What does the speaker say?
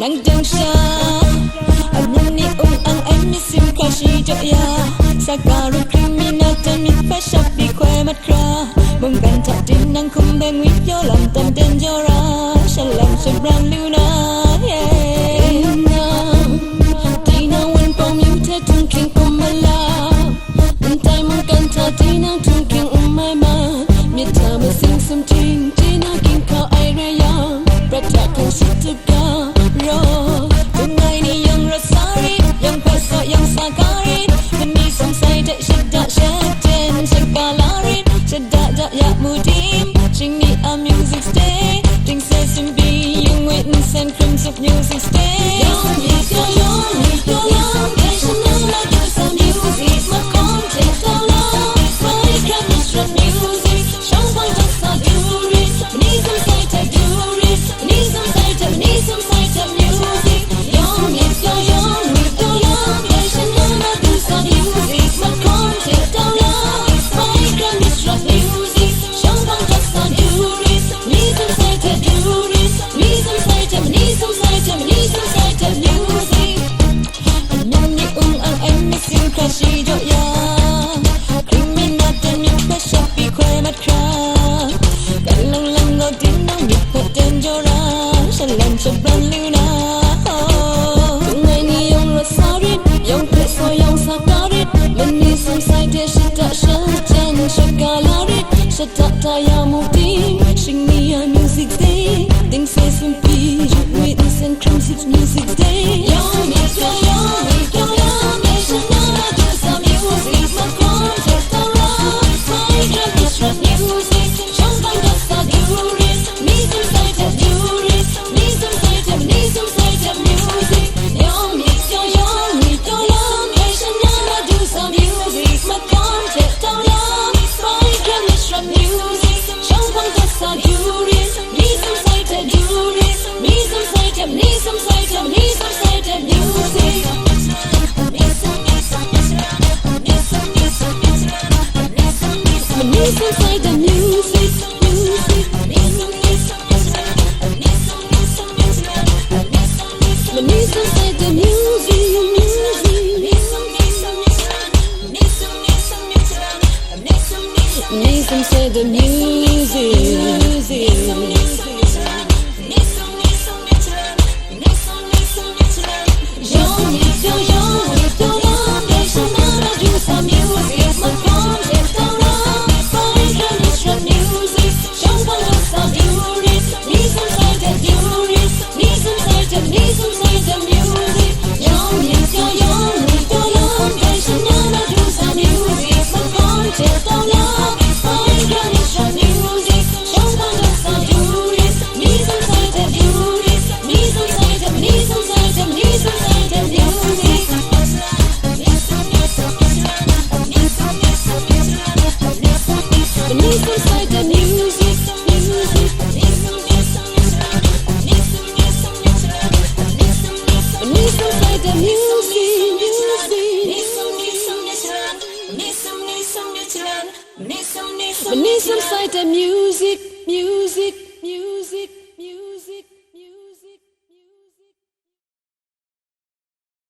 nang dang sha anani ang ai mi sim kashi jo ya sakaru criminal tan mi pa shapi kwe mat kra bung kan ta tin nang kum beng wi yo lam tam den jo ra shalam shabran luna tina wen pom yu te tung king umala antai mung kan ta tina tung king umai ma mi ta ma sing some ting tina king ka ai re ya prata kan shituka ro tunai ni yang rasari yang pesa yang sakari meni sum sai de shida shaten shakalari shida da ya mudim sing ni a music stay ding says sim be young witness and crimson of music stay young passion la do some music my content so long my chemistry music show my just a duris need some sight of duris need some sight of music young passion la do some music my content so long my chemistry music show my just a duris need some sight of duris need some sight of music nani ang ai mi sim kashi jo ya criminal tan mi pa shapi kwe mat kra kan lang go tin nang mi pa ten jo ra shalam shabran luna tungai ni yong ra sari yong pe so yong sakari mani sum sai de shita shan shakalari shata ta ya mutim sing me a music day ding says some peace witness and crimson music day young passion na do some music my content so long my chemistry music show my just a duris need some sight of duris need some sight of music young passion na do some music my content so long my chemistry music show my just a duris need some sight of duris need some sight of music inside the music inside the inside the music